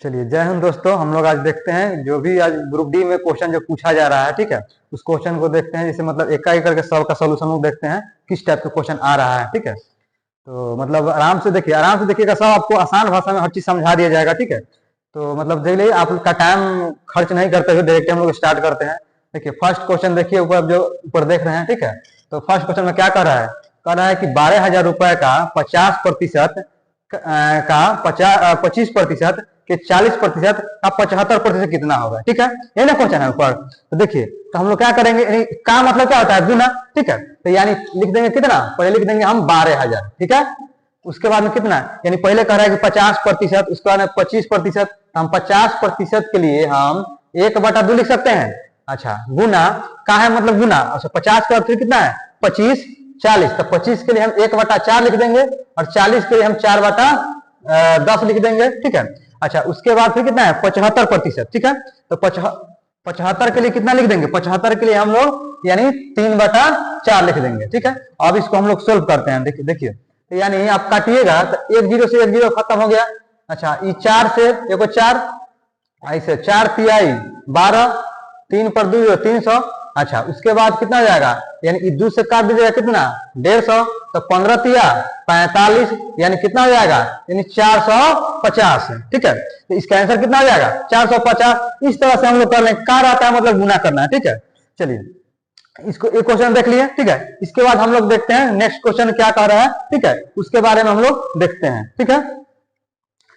चलिए, जय हिंद दोस्तों। हम लोग आज देखते हैं जो भी आज ग्रुप डी में क्वेश्चन जो पूछा जा रहा है, ठीक है, उस क्वेश्चन को देखते हैं। जैसे मतलब एक एक करके सब का सोल्यूशन लोग देखते हैं किस टाइप का क्वेश्चन आ रहा है, ठीक है। तो मतलब आराम से देखिएगा, सब आपको आसान भाषा में हर चीज समझा दिया जाएगा, ठीक है। तो मतलब देखिए, आप लोग का टाइम खर्च नहीं करते हुए डायरेक्ट हम लोग स्टार्ट करते हैं। देखिए फर्स्ट क्वेश्चन देखिए, ऊपर जो ऊपर देख रहे हैं, ठीक है। तो फर्स्ट क्वेश्चन में क्या कर रहा है, कह रहा है कि 12,000 रुपए का 50% का 25% के 40% का 75% कितना होगा, ठीक है। ये ना क्वेश्चन है ऊपर। तो देखिए, तो हम लोग क्या करेंगे, का मतलब क्या होता है, गुना, ठीक है। तो यानी लिख देंगे कितना, पहले लिख देंगे हम 12,000, ठीक है। उसके बाद में कितना, यानी पहले कह रहा है कि 50%, उसके बाद में 25%। हम 50% के लिए हम 1/2 लिख सकते हैं। अच्छा, गुना का है मतलब गुना। अच्छा, 50 का अर्थ कितना है, 25, 40। तो 25 के लिए हम 1/4 लिख देंगे और 40 के लिए हम 4/10 लिख देंगे, ठीक है। अच्छा, उसके बाद फिर कितना है, 75%, ठीक है। तो 75 के लिए कितना लिख देंगे, 75 के लिए हम लोग यानी 3/4 लिख देंगे, ठीक है। अब इसको हम लोग सोल्व करते हैं। देखिए तो यानी आप काटिएगा तो 1 0 से 1 0 खत्म हो गया। अच्छा, ये 4 से एगो 4, ऐसे 4 तिहाई 12, 3 पर 2 300। अच्छा, उसके बाद कितना हो जाएगा, यानी 2 से काट दीजिएगा कितना, 150। तो 15 तिया 45, यानी कितना हो जाएगा, यानी 450, ठीक है। तो इसका आंसर कितना हो जाएगा, 450। इस तरह से हम लोग कर लें, का रहता है मतलब गुना करना है, ठीक है। चलिए, इसको एक क्वेश्चन देख लिए, ठीक है। इसके बाद हम लोग देखते हैं नेक्स्ट क्वेश्चन क्या कह रहा है, ठीक है, उसके बारे में हम लोग देखते हैं, ठीक है।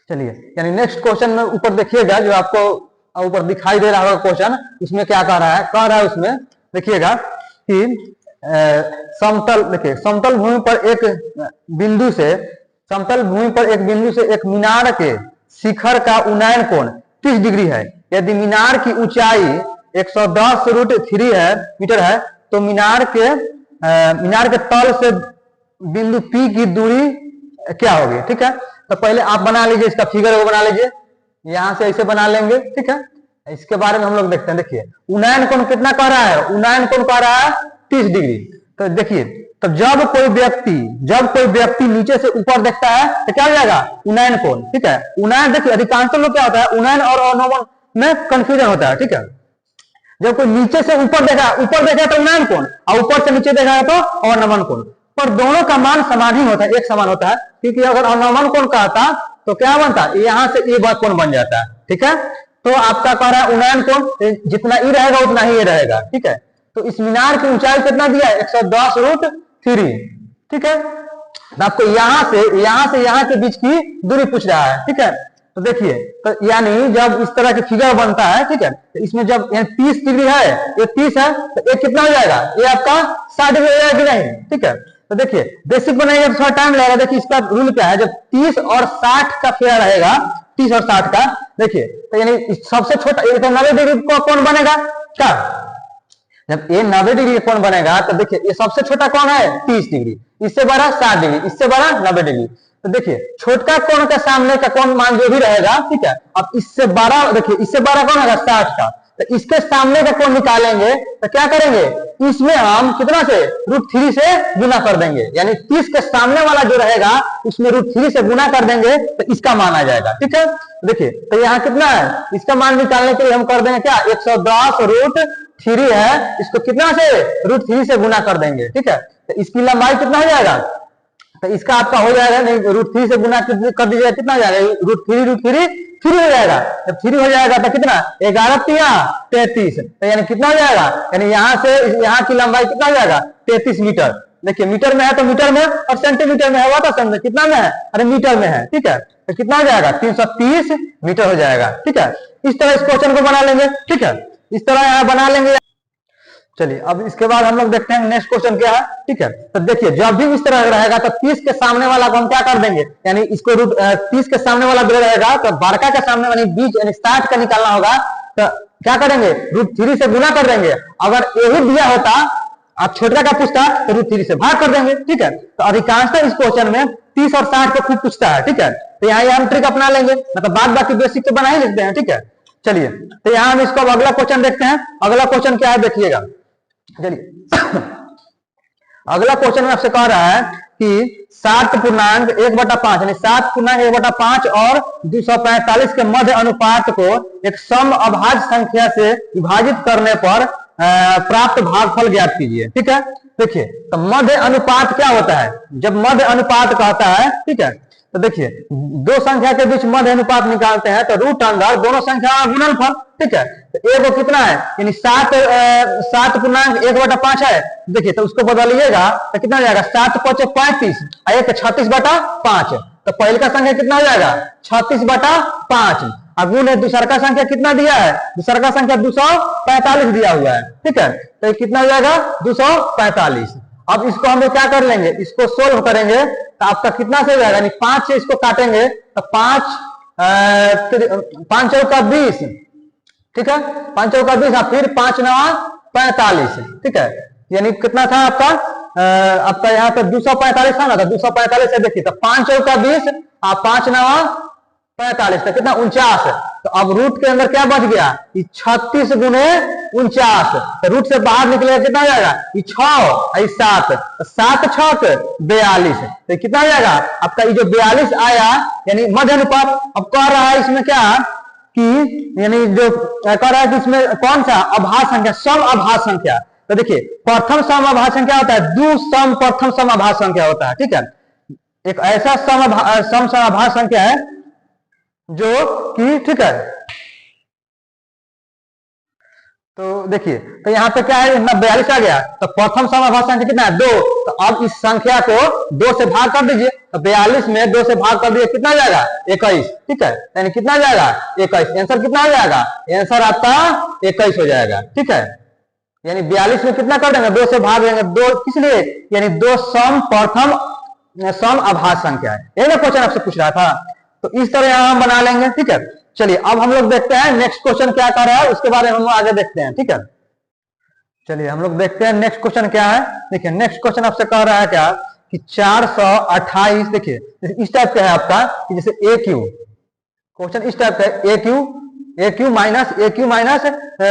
चलिए, यानी नेक्स्ट क्वेश्चन में ऊपर देखिएगा, जो आपको ऊपर दिखाई दे रहा होगा क्वेश्चन, उसमें क्या कह रहा है, उसमें देखिएगा कि समतल, देखिए समतल भूमि पर एक बिंदु से एक मीनार के शिखर का उन्नयन कोण 30 डिग्री है। यदि मीनार की ऊंचाई 110√3 मीटर है, तो मीनार के तल से बिंदु P की दूरी क्या होगी, ठीक है। तो पहले आप बना लीजिए, इसका फिगर वो बना लीजिए, यहां से ऐसे बना लेंगे, ठीक है। इसके बारे में हम लोग देखते हैं। देखिए, उन्नयन कोण कितना कह रहा है, उन्नयन कोण कह रहा है 30 डिग्री। तो देखिए, तो जब कोई व्यक्ति नीचे से ऊपर देखता है तो क्या हो जाएगा, उन्नयन कोण, ठीक है। उन्नयन देखिए, अधिकांश लोग क्या होता है, उन्नयन और अवनमन में कंफ्यूजन होता है, ठीक है। जब कोई नीचे से ऊपर देखा तो उन्नयन कोण, और ऊपर से नीचे देखा तो अवनमन कोण, पर दोनों का मान समान ही होता है, एक समान होता है। क्योंकि अगर अवनमन कोण कहता तो क्या बनता, यहां से ये बात कोण बन जाता है, ठीक है। तो आपका कह रहा है उन्नयन कोण जितना ई रहेगा उतना ही ये रहेगा, ठीक है। तो इस मीनार की ऊंचाई कितना दिया है, 110√3, ठीक है। तो आपको यहां से यहां के बीच की दूरी पूछ रहा है, ठीक है। तो देखिए, तो यानी जब इस तरह की फिगर बनता है, ठीक है, तो इसमें जब 30 डिग्री है, ये 30 है, तो ये कितना हो जाएगा, ये आपका 60 डिग्री हो जाएगा कि नहीं, ठीक है। तो देखिए, बेसिक बनाएंगे तो थोड़ा टाइम लगेगा। देखिए, इसका रूल क्या है, जब 30 और 60 का फेयर रहेगा, 30 और 60 का, देखिए तो यानी सबसे छोटा, ये तो 90 डिग्री का कोण बनेगा क्या, जब ये 90 डिग्री का कोण बनेगा तो देखिए ये सबसे छोटा कौन है, 30 डिग्री, इससे बड़ा 60 डिग्री, इससे बड़ा 90 डिग्री। तो देखिए, छोटका कोण के सामने का कोण मान जो भी रहेगा, ठीक है। अब इससे बड़ा, देखिए इससे बड़ा कौन है, 60 का, तो इसके सामने का कोण निकालेंगे तो क्या करेंगे, इसमें हम कितना से, √3 से गुना कर देंगे। यानी 30 के सामने वाला जो रहेगा उसमें √3 से गुना कर देंगे तो इसका मान आ जाएगा, ठीक है। देखिए, तो यहाँ कितना है, इसका मान निकालने के लिए हम कर देंगे क्या, 110√3 है, इसको कितना से, √3 से गुना कर देंगे, ठीक है। तो इसकी लंबाई कितना हो जाएगा, तो इसका आपका हो जाएगा, नहीं √3 से गुना कर दीजिएगा, कितना हो जाएगा, √3 3 हो जाएगा। जब 3 हो जाएगा तो कितना, 11 तिया 33, तो यानी कितना हो जाएगा, यानी यहाँ से यहाँ की लंबाई कितना हो जाएगा, 33 मीटर। देखिए, मीटर में है तो मीटर में, और सेंटीमीटर में हुआ तो कितना में है, अरे मीटर में है, ठीक है। तो कितना हो जाएगा, 330 मीटर हो जाएगा, ठीक है। इस तरह इस क्वेश्चन को बना लेंगे, ठीक है, इस तरह यहाँ बना लेंगे। चलिए, अब इसके बाद हम लोग देखते हैं नेक्स्ट क्वेश्चन क्या है, ठीक है। तो देखिए, जब भी इस तरह रहेगा तो 30 के सामने वाला को हम क्या कर देंगे, यानी इसको 30 के सामने वाला जो रहेगा तो बड़का के सामने वाली बीच यानी 60 का निकालना होगा, तो क्या करेंगे, √3 से गुना कर देंगे। अगर यही दिया होता, आप छोटा का पूछता तो √3 से भाग कर देंगे, ठीक है। तो अधिकांशतः इस क्वेश्चन में 30 और 60 को खूब पूछता है, ठीक है। तो यहाँ हम ट्रिक अपना लेंगे, मतलब बाद बाकी बेसिक तो बना ही लिखते हैं, ठीक है। चलिए, तो यहाँ हम इसको अगला क्वेश्चन देखते हैं। अगला क्वेश्चन क्या है देखिएगा, चलिए। अगला क्वेश्चन में आपसे कह रहा है कि 7.1/5 यानी 7.1/5 और 245 के मध्य अनुपात को एक सम अभाज्य संख्या से विभाजित करने पर प्राप्त भागफल ज्ञात कीजिए। ठीक है, देखिए तो मध्य अनुपात क्या होता है, जब मध्य अनुपात कहता है, ठीक है, तो देखिए दो संख्या के बीच मध्य अनुपात निकालते हैं तो रूट अंडर दोनों संख्या का गुणनफल। ठीक है, तो एगो कितना है यानी 7.1/5 है, देखिए तो उसको बदलिएगा तो कितना हो जाएगा 7×5 = 35 और 1 36/5, तो पहले का संख्या कितना हो जाएगा 36/5 और गुण है दूसरा का संख्या कितना दिया है, दूसरा का संख्या 245 दिया हुआ है। ठीक है, तो कितना हो जाएगा 245। अब इसको हम लोग क्या कर लेंगे, इसको सोल्व करेंगे तो आपका कितना से हो जाएगा, यानी 5 से इसको काटेंगे तो 5 चौका 20, ठीक है, 5 चौका 20 और फिर 5 9 45। ठीक है, यानी कितना था आपका आपका यहाँ पे 245 था ना, तो 245 से देखिए तो 5 चौका 20 और 5 9 45 तो कितना 49। तो अब रूट के अंदर क्या बच गया 36 गुने 49, तो रूट से बाहर निकलेगा कितना हो जाएगा 6 और 7, तो 7 6 42, तो कितना हो जाएगा आपका ये जो 42 आया यानी मध्य अनुपात। अब कह रहा है इसमें क्या कि यानी जो कह रहा है कि इसमें कौन सा अभाज्य संख्या, सम अभाज्य संख्या। तो देखिए प्रथम सम अभाज्य संख्या होता है, दुसम प्रथम सम अभाज्य संख्या होता है। ठीक है, एक ऐसा सम अभाज्य संख्या है जो कि, ठीक है, तो देखिए तो यहाँ पे क्या है 42 आ गया, तो प्रथम सम अभाज्य संख्या कितना है 2, तो अब इस संख्या को 2 से भाग कर दीजिए, तो 42 में 2 से भाग कर दीजिए कितना आ जाएगा 21। ठीक है, यानी कितना आ जाएगा 21, आंसर कितना हो जाएगा, आंसर आपका 21 हो जाएगा। ठीक है, यानी 42 में कितना कर देंगे 2 से भाग देंगे, 2 किस लिए, यानी 2 सम प्रथम सम अभाज्य संख्या है, ये ना क्वेश्चन आपसे पूछ रहा था, तो इस तरह यहां हम बना लेंगे। ठीक है, चलिए अब हम लोग देखते हैं नेक्स्ट क्वेश्चन क्या कर रहा है, उसके बारे में हम आगे देखते हैं। ठीक है, चलिए हम लोग देखते हैं नेक्स्ट क्वेश्चन क्या है। देखिए नेक्स्ट क्वेश्चन आपसे कह रहा है क्या कि 428, देखिए इस टाइप का है आपका कि जैसे ए क्यू, क्वेश्चन इस टाइप का है ए क्यू माइनस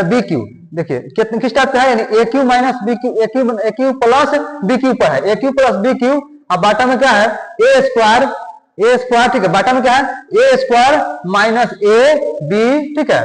बी क्यू। देखिए कितने किस टाइप का है, यानी ए क्यू माइनस बी क्यू, ए क्यू प्लस बी क्यू पर है, ए क्यू प्लस बी क्यू, अब बाटा में क्या है ए स्क्वायर, ठीक है, बाटा में क्या है ए स्क्वायर माइनस ए बी, ठीक है,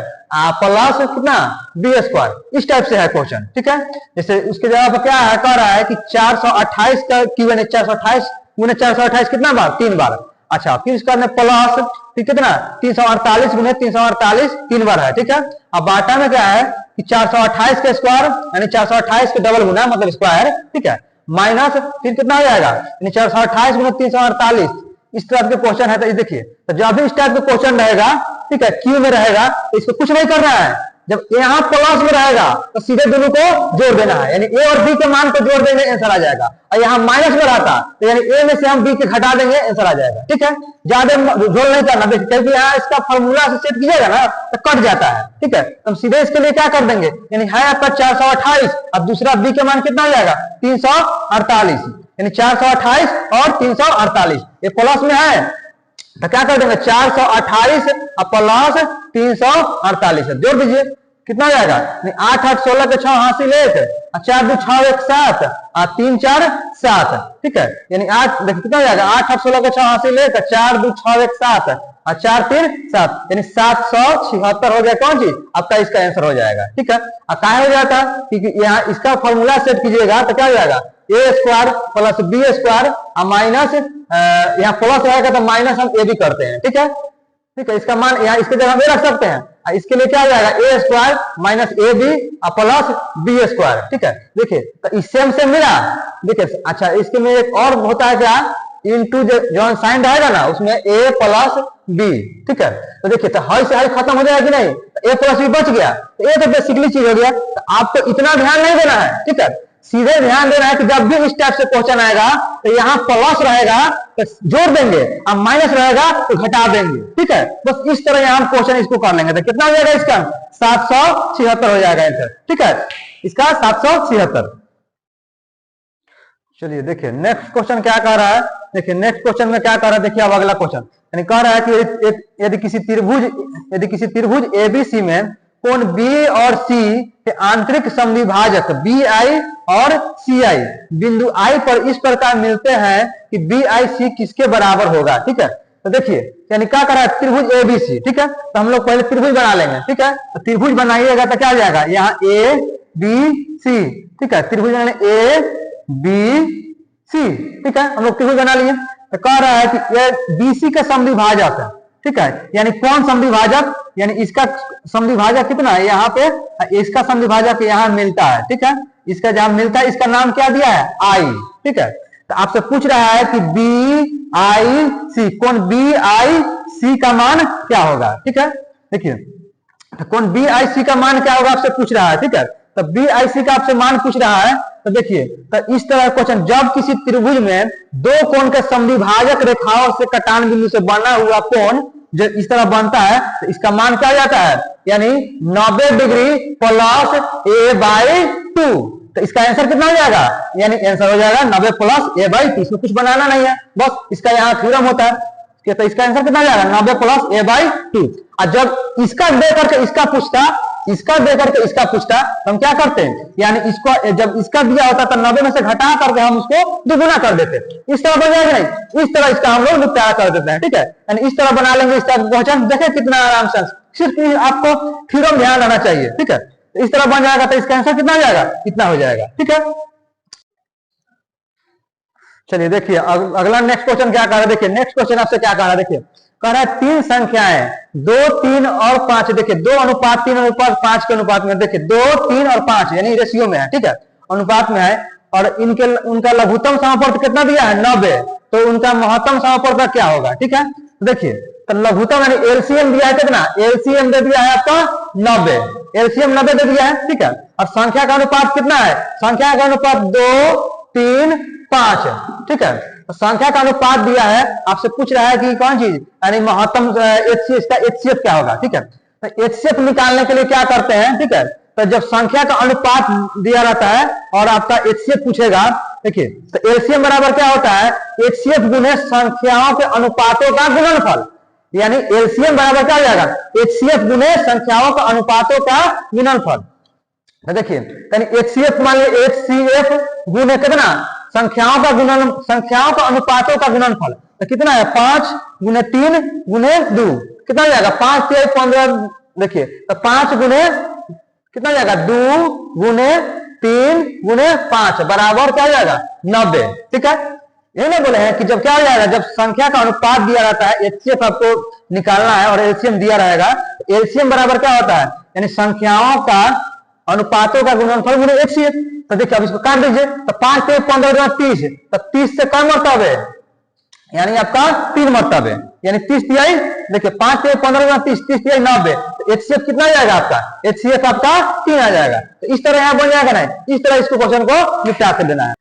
प्लस कितना बी स्क्वायर, इस टाइप से है क्वेश्चन। ठीक है, जैसे उसके जवाब क्या है, कह रहा है कि 428 का क्यू यानी 428 गुने 428 कितना बार 3 बार। अच्छा फिर इसका प्लस फिर कितना 348 गुने 348 3 बार है। ठीक है, अब बाटा में क्या है कि 428 का स्क्वायर यानी 428 के डबल गुना मतलब स्क्वायर। ठीक है, माइनस फिर कितना हो जाएगा यानी 428 गुने 348, इस टाइप के क्वेश्चन है। तो देखिए तो जब भी इस टाइप के क्वेश्चन रहेगा, ठीक है, क्यू में रहेगा तो इसको कुछ नहीं करना है, जब यहाँ प्लस में रहेगा तो सीधे दोनों को जोड़ देना है, यानी ए और बी के मान को जोड़ देंगे आंसर आ जाएगा, और यहाँ माइनस में रहता तो यानी ए में से हम बी के घटा देंगे आंसर आ जाएगा। ठीक है, ज्यादा जोड़ नहीं करना, देखिए क्योंकि यहाँ इसका फॉर्मूला से सेट कीजिएगा ना तो कट जाता है। ठीक है, हम सीधे इसके लिए क्या कर देंगे, यानी है आपका 428, अब दूसरा बी के मान कितना हो जाएगा 348, यानी 428 और 348 ये प्लस में है तो क्या कर देंगे 428 प्लस 348 जोड़ दीजिए कितना हो जाएगा 8 8 16 के 6 हासिल 1 और 4 2 6 1 7 और 3 4 7। ठीक है, यानी 8 देखिए कितना हो जाएगा 8 8 16 के 6 हासिल 1 4 2 6 1 7 और 4 3 7 यानी 776 हो गया कौन चीज आपका, इसका आंसर हो जाएगा। ठीक है, और क्या हो जाता क्योंकि यहाँ इसका फॉर्मूला सेट कीजिएगा तो क्या हो जाएगा A square plus B square और माइनस यहाँ प्लस रहेगा तो माइनस हम ए भी करते हैं। ठीक है, ठीक है, इसका मान यहाँ इसके जगह में रख सकते हैं, इसके लिए क्या हो जाएगा A square minus A B plus B square. ठीक है, देखिए तो इससे हमसे मिला, देखिए अच्छा इसके में एक और होता है क्या इनटू जो साइन रहेगा ना उसमें ए प्लस बी। ठीक है, तो देखिए तो हाई से हाई खत्म हो जाएगा कि नहीं, ए प्लस बी बच गया, तो ए तो बेसिकली चीज हो गया, तो आपको इतना ध्यान नहीं देना है। ठीक है, सीधे ध्यान देना है कि जब भी इस टाइप से क्वेश्चन आएगा तो यहाँ प्लस रहेगा तो जोड़ देंगे और माइनस रहेगा तो घटा देंगे। ठीक है, बस इस तरह यहाँ हम क्वेश्चन इसको कर लेंगे तो कितना हो जाएगा इसका 776 हो जाएगा आंसर। ठीक है, इसका 776। चलिए देखिए नेक्स्ट क्वेश्चन क्या कह रहा है, देखिए नेक्स्ट क्वेश्चन में क्या कह रहा है, देखिए अब अगला क्वेश्चन यानी कह रहा है कि यदि किसी त्रिभुज एबीसी में कोण बी और सी के आंतरिक समविभाजक बी आई और सी आई बिंदु आई पर इस प्रकार मिलते हैं कि बी आई सी किसके बराबर होगा। ठीक है, तो देखिए यानी क्या करा है, त्रिभुज एबीसी। ठीक है, तो हम लोग पहले त्रिभुज बना लेंगे। ठीक है, तो त्रिभुज बनाइएगा तो क्या आ जाएगा, यहाँ ए बी सी। ठीक है, त्रिभुज ए बी सी। ठीक है, हम लोग त्रिभुज बना लिए। तो कह रहा है कि ये बीसी का समविभाजक है। ठीक है, यानी कौन समविभाजक, यानी इसका समविभाजक कितना है, यहाँ पे इसका समविभाजक यहाँ मिलता है। ठीक है, इसका जहां मिलता है इसका नाम क्या दिया है, आई। ठीक है, तो आपसे पूछ रहा है कि बी आई सी, कौन बी आई सी का मान क्या होगा। ठीक है, देखिए तो कौन बी आई सी का मान क्या होगा आपसे पूछ रहा है। ठीक है, तो बी आई सी का आपसे मान पूछ रहा है। तो देखिए तो इस तरह क्वेश्चन, जब किसी त्रिभुज में दो कोण के समविभाजक रेखाओं से कटान बिंदु से बना हुआ कोण जब इस तरह बनता है तो इसका मान क्या जाता है, यानी 90 डिग्री प्लस ए बाई 2। तो इसका आंसर कितना हो जाएगा, यानी आंसर हो जाएगा 90 प्लस ए बाई 2। इसमें कुछ बनाना नहीं है, बस इसका यहाँ थ्योरम होता है। तो इसका आंसर कितना जाएगा, 90 प्लस ए बाई 2। और जब इसका दे करके इसका पूछता, इसका दे करके इसका पूछता, तो हम क्या करते हैं, यानी इसको जब इसका दिया होता तो 90 में से घटा करके हम उसको दुगुना कर देते। इस तरह बन जाएगा नहीं, इस तरह इसका हम लोग निपटारा कर देते हैं। ठीक है, यानी इस तरह बना लेंगे, इस तरह क्वेश्चन देखें कितना आराम से, सिर्फ आपको थ्योरम ध्यान रहना चाहिए। ठीक है, तो इस तरह बन जाएगा तो इसका आंसर कितना हो जाएगा, कितना हो जाएगा। ठीक है, चलिए देखिए अगला नेक्स्ट क्वेश्चन क्या कह रहा है। देखिए नेक्स्ट क्वेश्चन आपसे क्या कह रहा है, देखिए कह रहा है तीन संख्याएं 2, 3 और 5। देखिए 2:3:5 के अनुपात में, देखिए 2, 3 और 5 यानी रेशियो में है। ठीक है, अनुपात में है, और इनके उनका लघुत्तम समवर्त कितना दिया है, 90। तो उनका महत्तम समवर्त क्या होगा। ठीक है, देखिए तो लघुत्तम यानी एलसीएम दिया है कितना, एलसीएम दे दिया है आपका 90, एलसीएम 90 दे दिया है। ठीक है, और संख्या का अनुपात कितना है, संख्या का अनुपात 2, 3, 5। ठीक है, तो संख्या का अनुपात दिया है, आपसे पूछ रहा है कि कौन चीज, यानी महत्तम एचसीएफ का एचसीएफ क्या होगा। ठीक है, तो एचसीएफ निकालने के लिए क्या करते हैं। ठीक है, तो जब संख्या का अनुपात दिया रहता है और आपका एचसीएफ पूछेगा, देखिए तो एलसीएम बराबर क्या होता है, एचसीएफ गुने संख्याओं के अनुपातों का गुणनफल, यानी एलसीएम बराबर क्या हो जाएगा, एचसीएफ गुने संख्याओं का अनुपातों का गुणनफल। तो देखिए यानी एचसीएफ मान लीजिए एचसीएफ गुने कितना, संख्याओं का गुणन, संख्याओं का अनुपातों का गुणनफल। तो कितना है, 5 गुने 3 गुने 2, कितना जाएगा 5, 3, 15। देखिए तो 5 गुने कितना जाएगा, 2 गुने 3 गुने 5 बराबर क्या जाएगा, 90। ठीक है, ये नहीं बोले हैं कि जब क्या हो जाएगा, जब संख्या का अनुपात दिया रहता है, एचसीएफ आपको निकालना है और एलसीएम दिया रहेगा, एलसीएम बराबर क्या होता है, यानी संख्याओं का अनुपातों का गुणनफल गुणे एचसीएफ। तो देखिए अब इसको काट दीजिए, तो 5, 3, 15, 30, तो 30 से कम मरतब है, यानी आपका 3 मरतब है, यानी 30 तिहाई। देखिए 5, 3, 15, 30, 30 तिहाई 90। तो एचसीएफ कितना जाएगा आपका, एचसीएफ आपका 3 आ जाएगा। तो इस तरह यहाँ बन जाएगा ना, इस तरह इसको क्वेश्चन को निपटा कर देना है।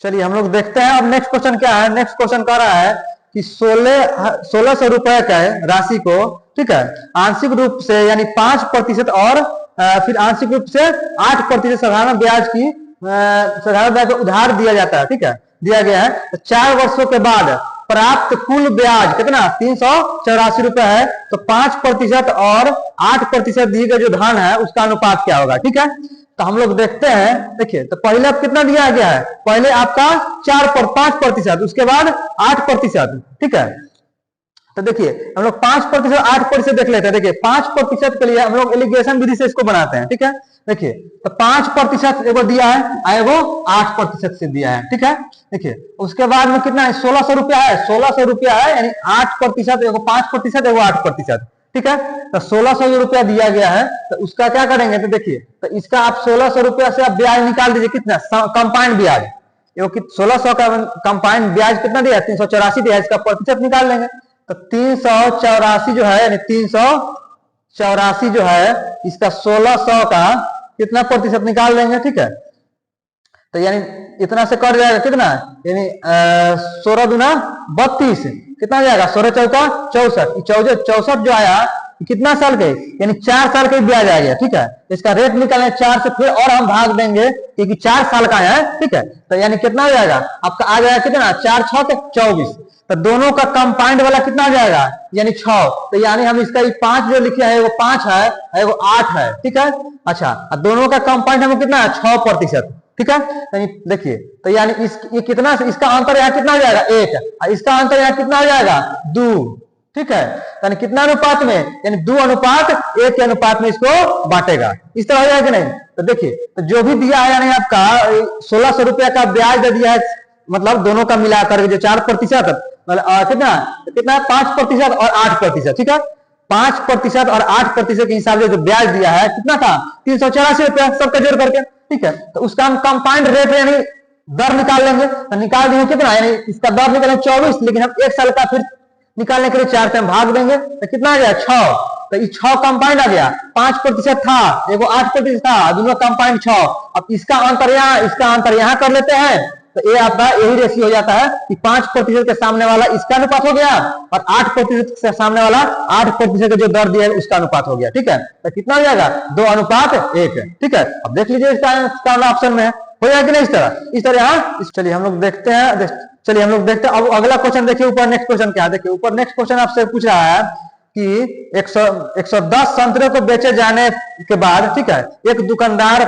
चलिए हम लोग देखते हैं अब नेक्स्ट क्वेश्चन क्या है। नेक्स्ट क्वेश्चन कह रहा है कि 1600 रुपए का राशि को, ठीक है, आंशिक रूप से यानी 5% और फिर आंशिक रूप से 8% साधारण ब्याज की साधारण ब्याज उधार दिया जाता है। ठीक है, दिया गया है। तो 4 वर्षों के बाद प्राप्त कुल ब्याज कितना, 384 रुपए है। तो 5% और 8% दिए गए जो धन है उसका अनुपात क्या होगा। ठीक है, तो हम लोग देखते हैं। देखिए तो पहले आप कितना दिया गया है, पहले आपका 5%, उसके बाद 8%। ठीक है, तो देखिए हम लोग 5% 8% देख लेते हैं। देखिए 5% के लिए हम लोग एलिगेशन विधि से इसको बनाते हैं। ठीक है, देखिए तो 5% एगो दिया है, एगो 8% से दिया है। ठीक है, देखिए उसके बाद में कितना है, 1600 रुपया है, 1600 रुपया है, यानी 8%, एगो 5%, एगो 8%। ठीक है, तो 1600 रुपया दिया गया है, तो उसका क्या करेंगे, तो देखिए तो इसका आप 1600 रुपया से आप ब्याज निकाल दीजिए, कितना कंपाउंड ब्याज, 1600 का कंपाउंड ब्याज कितना दिया है, 384 दिया है, इसका प्रतिशत निकाल लेंगे। तो 384 जो है, यानी 384 जो है, इसका 1600 का कितना प्रतिशत निकाल लेंगे। ठीक है, तो यानी इतना से कट जाएगा कितना, यानी 16 दूना 32, कितना जाएगा, 16 चौका 64, 64 जो आया कितना साल के, यानी 4 साल के ब्याज आ गया, ठीक है। इसका रेट निकालना 4 से, फिर और हम भाग देंगे क्योंकि 4 साल का है, ठीक है। तो यानी कितना हो जाएगा आपका, आ जाएगा कितना, 4 6 के 24। तो दोनों का कंपाउंड वाला कितना आ जाएगा, यानी 6। तो यानी हम इसका 5 जो लिखे है वो 5 है, वो 8 है, ठीक है। अच्छा, दोनों का कंपाउंड हमें कितना है, 6%, ठीक है। देखिए, तो यानी ये कितना, इसका अंतर यहाँ कितना हो जाएगा, 1, इसका अंतर यहाँ कितना हो जाएगा, 2, ठीक है। यानी कितना अनुपात में, यानी 2:1 के अनुपात में इसको बांटेगा, इस तरह हो जाएगा कि नहीं। तो देखिए, तो जो भी दिया है, यानी आपका 1600 रुपया का ब्याज दे दिया है, मतलब दोनों का मिलाकर जो 4%, मतलब कितना 5% और 8%, ठीक है। 5% और 8% के हिसाब से जो ब्याज दिया है कितना था, 384 रुपया, सबका जोड़ करके, ठीक है। तो उसका हम कंपाउंड रेट यानी दर निकाल लेंगे। तो निकाल देंगे कितना, यानी इसका दर निकालेंगे 24, लेकिन हम 1 साल का फिर निकालने के लिए 4 से हम भाग देंगे, तो कितना आ गया, 6। तो ये 6 कंपाउंड आ गया, 5% था, एगो 8% था, दोनों कंपाउंड 6। अब इसका अंतर यहाँ, इसका अंतर यहाँ कर लेते हैं, तो ये आपका यही रेशियो हो जाता है कि 5% के सामने वाला इसका अनुपात हो गया, और 8% से सामने वाला 8% का जो दर दिया है उसका अनुपात हो गया, ठीक है। तो कितना हो जाएगा, 2:1, ठीक है। अब देख लीजिए इसका ऑप्शन में हो जाएगा कि नहीं, इस तरह यहाँ। चलिए हम लोग देखते हैं, अब अगला क्वेश्चन देखिए, ऊपर नेक्स्ट क्वेश्चन क्या है, देखिए ऊपर नेक्स्ट क्वेश्चन आपसे पूछ रहा है कि 110 संतरे को बेचे जाने के बाद, ठीक है, एक दुकानदार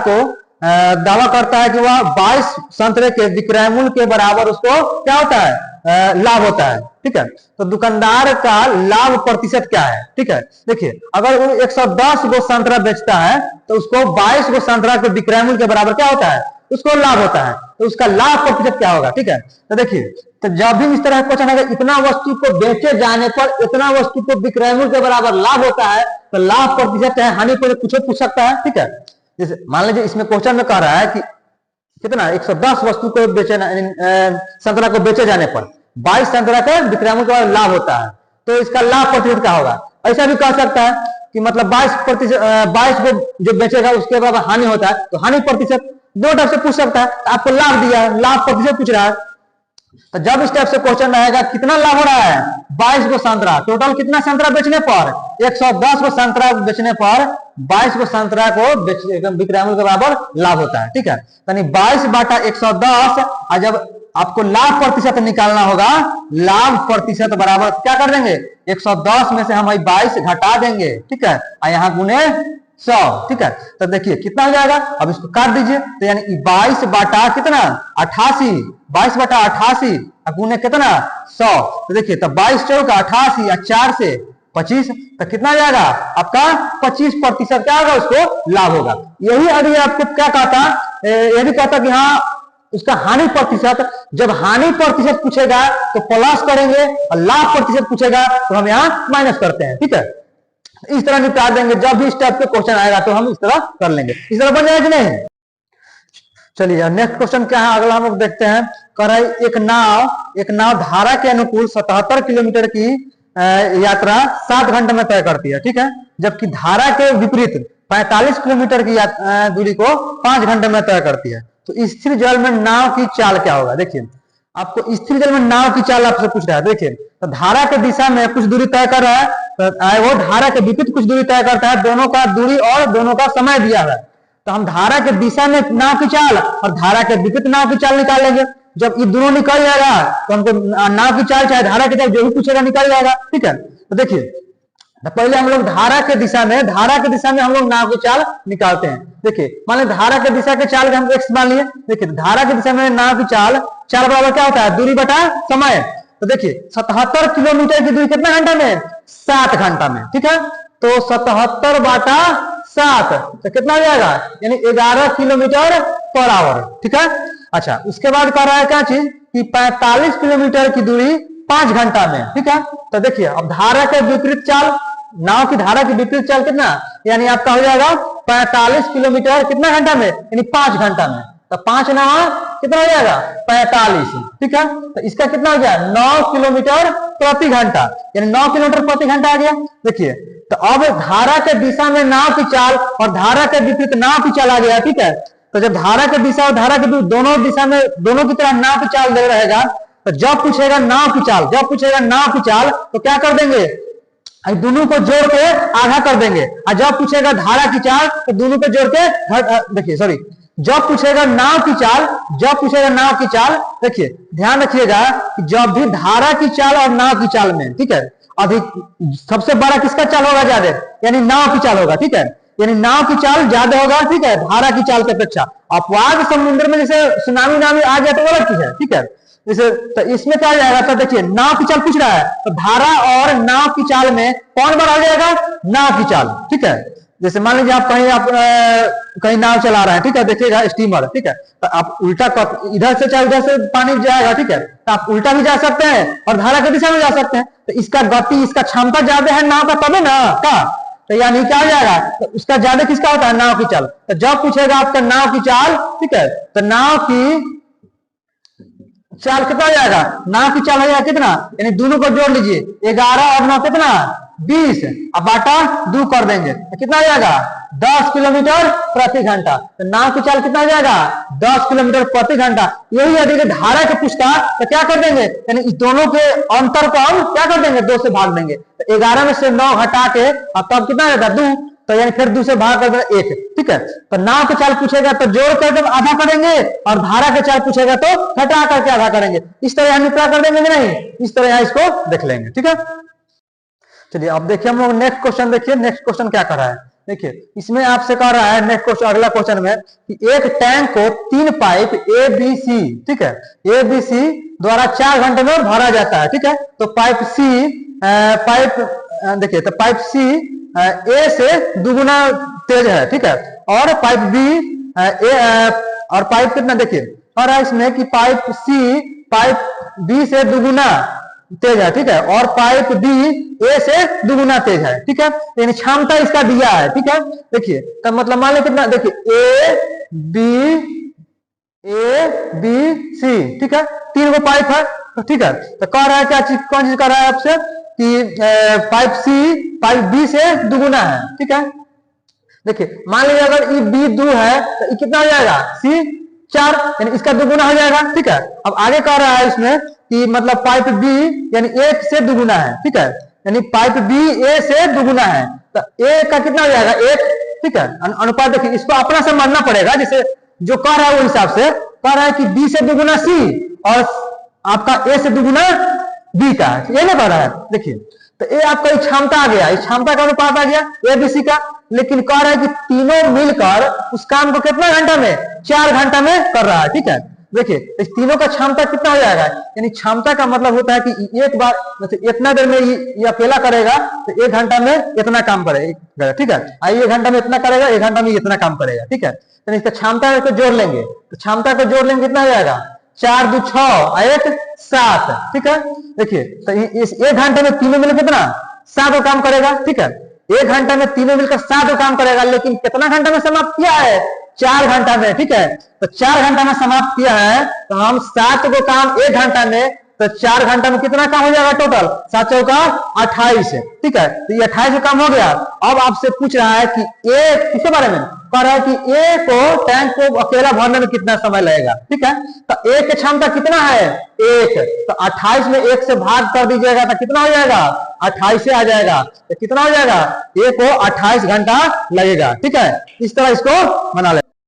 को दावा करता है कि वह 22 संतरे के विक्रय मूल्य के बराबर उसको क्या होता है, लाभ होता है, ठीक है। तो दुकानदार का लाभ प्रतिशत क्या है, ठीक है। देखिए, अगर वो 110 गो संतरा बेचता है तो उसको 22 गो संतरा के विक्रय मूल्य के बराबर क्या होता है, उसको लाभ होता है। तो उसका लाभ प्रतिशत क्या होगा, ठीक है। तो देखिए, तो जब भी इस तरह का क्वेश्चन अगर इतना वस्तु को बेचे जाने पर इतना वस्तु को विक्रय मूल्य के बराबर लाभ होता है, तो लाभ प्रतिशत है, हानि पर कुछ पूछ सकता है, ठीक है। जैसे मान लीजिए इसमें क्वेश्चन में कह रहा है कि कितना 110 वस्तु को बेचे, संतरा को बेचे जाने पर 22 संतरा के विक्रय मूल्य का लाभ होता है, तो इसका लाभ प्रतिशत क्या होगा। ऐसा भी कह सकता है कि मतलब 22 को जो बेचेगा उसके बाद हानि होता है, तो हानि प्रतिशत, दो टाइप से पूछ सकता है। आपको लाभ दिया, लाभ प्रतिशत पूछ रहा है, तो जब इस टाइप से क्वेश्चन रहेगा कितना लाभ हो रहा है, 22 गो संतरा, टोटल कितना संतरा बेचने पर, 110 गो संतरा बेचने पर 22 गो संतरा को विक्रय मूल्य के बराबर लाभ होता है, ठीक है। यानी 22/110, और जब आपको लाभ प्रतिशत निकालना होगा, लाभ प्रतिशत बराबर क्या कर देंगे, 110 में से हम 22 घटा देंगे, ठीक है, और यहाँ गुने 100, ठीक है। तो देखिए कितना हो जाएगा, अब इसको काट दीजिए, तो यानी 22 बटा कितना 88, 22/88 गुने कितना 100। तो देखिए, तो 22 चौका 88 या 4 से 25, तो कितना आ जाएगा आपका 25% क्या होगा, उसको लाभ होगा। यही अभी आपको क्या कहता, ये भी कहता कि हाँ उसका हानि प्रतिशत, जब हानि प्रतिशत पूछेगा तो प्लस करेंगे, और लाभ प्रतिशत पूछेगा तो हम यहाँ माइनस करते हैं, ठीक है। इस तरह निपटा देंगे, जब भी इस टाइप के क्वेश्चन आएगा तो हम इस तरह कर लेंगे, इस तरह बन जाएगा कि नहीं। चलिए नेक्स्ट क्वेश्चन क्या है, अगला हम लोग देखते हैं। कह रहा है एक नाव धारा के अनुकूल 77 किलोमीटर की यात्रा 7 घंटे में तय करती है, ठीक है, जबकि धारा के विपरीत 45 किलोमीटर की दूरी को 5 घंटे में तय करती है। तो स्थिर जल में नाव की चाल क्या होगा। देखिए, आपको स्थिर जल में नाव की चाल आपसे पूछ रहा है। देखिए, तो धारा के दिशा में कुछ दूरी तय कर रहा है, तो वो धारा के विपरीत कुछ दूरी तय करता है, दोनों का दूरी और दोनों का समय दिया है। तो हम धारा के दिशा में नाव की चाल और धारा के विपरीत नाव की चाल निकाल लेंगे। जब ये दोनों निकल जाएगा तो हमको नाव की चाल चाहे धारा की चाल जो भी पूछेगा निकल जाएगा, ठीक है। तो देखिए, तो पहले हम लोग धारा के दिशा में हम लोग नाव की चाल निकालते हैं। देखिए, मान लीजिए धारा के दिशा के चाल के हम x मान लिए। देखिए, धारा की दिशा में नाव की चाल बराबर क्या होता है, दूरी बटा समय। तो देखिए, 77 किलोमीटर की दूरी कितना घंटा में, 7 घंटा में, ठीक है। तो 77/7 तो कितना हो जाएगा, यानी 11 किलोमीटर पर आवर, ठीक है। अच्छा, उसके बाद कह रहा है क्या चीज कि 45 किलोमीटर की दूरी 5 घंटा में, ठीक है। तो देखिए, अब धारा के विपरीत चाल, नाव की धारा की विपरीत चाल कितना, यानी आपका हो जाएगा 45 किलोमीटर कितना घंटा में, यानी 5 घंटा में। तो 5 9 कितना हो जाएगा 45, ठीक है। तो इसका कितना हो गया 9 किलोमीटर प्रति घंटा, यानी 9 किलोमीटर प्रति घंटा आ गया। देखिए, तो अब धारा के दिशा में नाव की चाल और धारा के विपरीत नाव की चाल आ गया, ठीक है। तो जब धारा के दिशा और धारा के दोनों दिशा में दोनों की तरह नाव की चाल दे रहेगा, तो जब पूछेगा नाव की चाल तो क्या कर देंगे, दोनों को जोड़ के आधा कर देंगे। और जब पूछेगा धारा की चाल तो दोनों को जोड़ के देखिए सॉरी, जब पूछेगा नाव की चाल, जब पूछेगा नाव की चाल, देखिए ध्यान रखिएगा कि जब भी धारा की चाल और नाव की चाल में, ठीक है, अधिक सबसे बड़ा किसका चाल होगा ज्यादा, यानी नाव की चाल होगा, ठीक है, यानी नाव की चाल ज्यादा होगा, ठीक है, धारा की चाल की अपेक्षा। अपवाद समुद्र में जैसे सुनामी नामी आ गया तो अलग चीज है, ठीक है, जैसे तो इसमें क्या जाएगा, तो देखिए नाव की चाल पूछ रहा है, तो धारा और नाव की चाल में कौन बड़ा हो जाएगा, नाव की चाल, ठीक है। जैसे मान लीजिए आप कहीं नाव चला रहे हैं, ठीक है, देखिएगा स्टीमर, ठीक है, तो आप उल्टा इधर से चाहे उधर से पानी जाएगा, ठीक है, तो आप उल्टा भी जा सकते हैं और धारा की दिशा में जा सकते हैं। तो इसका गति, इसका क्षमता ज्यादा है नाव का, तभी ना का, तो यानी क्या हो जाएगा, तो उसका ज्यादा किसका होता है, नाव की चाल। तो जब पूछेगा आपका नाव की चाल, ठीक है, तो नाव की चाल कितना हो जाएगा, नाव की चाल हो जाएगा कितना, यानी दोनों को जोड़ लीजिए, 11 और 9 कितना, 20, अब बाटा 2 कर देंगे तो कितना हो जाएगा, 10 किलोमीटर प्रति घंटा। तो नाव की चाल कितना हो जाएगा, 10 किलोमीटर प्रति घंटा। यही यदि धारा के पूछता तो क्या कर देंगे, यानी इस दोनों के अंतर को हम क्या कर देंगे, 2 से भाग देंगे। तो 11 में से 9 हटा के अब तब कितना रहेगा, 2, तो यानी फिर 2 से भाग कर देंगे 1, ठीक है। तो नाव की चाल पूछेगा तो जोड़ करके आधा करेंगे, और धारा की चाल पूछेगा तो हटा करके आधा करेंगे। इस तरह हम क्या कर देंगे कि नहीं, इस तरह यहाँ इसको देख लेंगे, ठीक है। चलिए अब देखिए हम लोग नेक्स्ट क्वेश्चन, देखिए नेक्स्ट क्वेश्चन क्या कर रहा है, देखिए इसमें आपसे कह रहा है नेक्स्ट क्वेश्चन, अगला क्वेश्चन में कि एक टैंक को 3 पाइप ए बी सी, ठीक है, ए बी सी द्वारा 4 घंटे में भरा जाता है, ठीक है। तो पाइप सी देखिए, तो पाइप सी ए से दुगुना तेज है, ठीक है, और पाइप बी और पाइप कितना, देखिए और इसमें कि पाइप सी पाइप बी से दुगुना तेज है, ठीक है, और पाइप बी ए से दुगुना तेज है, ठीक है, यानी क्षमता इसका दिया है, ठीक है। देखिए तो मतलब मान लो कितना, देखिए ए बी सी, ठीक है, 3 गो पाइप है, तो ठीक है, तो कह रहा है क्या चीज, कौन चीज कह रहा है आपसे कि पाइप सी पाइप बी से दुगुना है, ठीक है। देखिए मान लीजिए अगर ई बी 2 है तो ई कितना हो जाएगा, सी 4, यानी इसका दुगुना हो जाएगा, ठीक है। अब आगे कह रहा है इसमें कि मतलब पाइप बी यानी 1 से दुगुना है, ठीक है, यानी पाइप बी ए से दुगुना है, तो ए का कितना हो जाएगा, 1, ठीक है, अनुपात। देखिए इसको अपना से मानना पड़ेगा, जैसे जो कह रहा है वो हिसाब से कह रहा है कि बी से दुगुना सी और आपका ए से दुगुना बी का, ये ना कह रहा है। देखिए तो ये आपका क्षमता आ गया, क्षमता का अनुपात आ गया ए बी सी का, लेकिन कह रहा है कि तीनों मिलकर उस काम को कितना घंटा में, 4 घंटा में कर रहा है, ठीक है। देखिए इस तीनों का क्षमता कितना हो जाएगा, यानी क्षमता का मतलब होता है कि एक बार जैसे इतना देर में ये अकेला करेगा तो 1 घंटा में इतना काम करेगा, ठीक है, 1 घंटा में इतना करेगा, 1 घंटा में इतना काम करेगा, ठीक है। तो इसका क्षमता को जोड़ लेंगे, तो क्षमता को जोड़ लेंगे कितना हो जाएगा, 4 2 6 1 7, ठीक है। देखिए तो इस 1 घंटे में तीनों मिलकर कितना 7 काम करेगा, ठीक है, 1 घंटा में तीनों मिलकर 7 काम करेगा, लेकिन कितना घंटा में समाप्त किया है, 4 घंटा में, ठीक है। तो 4 घंटा में समाप्त किया है, तो हम 7 को काम 1 घंटा में, तो 4 घंटा में कितना काम हो जाएगा टोटल, 7 चौका 28, ठीक है। तो ये 28 काम हो गया। अब आपसे पूछ रहा है कि ए किसके बारे में कह रहा है कि ए को टैंक को अकेला भरने में कितना समय लगेगा, ठीक है। तो ए की क्षमता कितना है, 1, तो 28 में 1 से भाग कर दीजिएगा तो कितना हो जाएगा, 28 से आ जाएगा, तो कितना हो जाएगा, ए को 28 घंटा लगेगा, ठीक है। इस तरह इसको बना ले।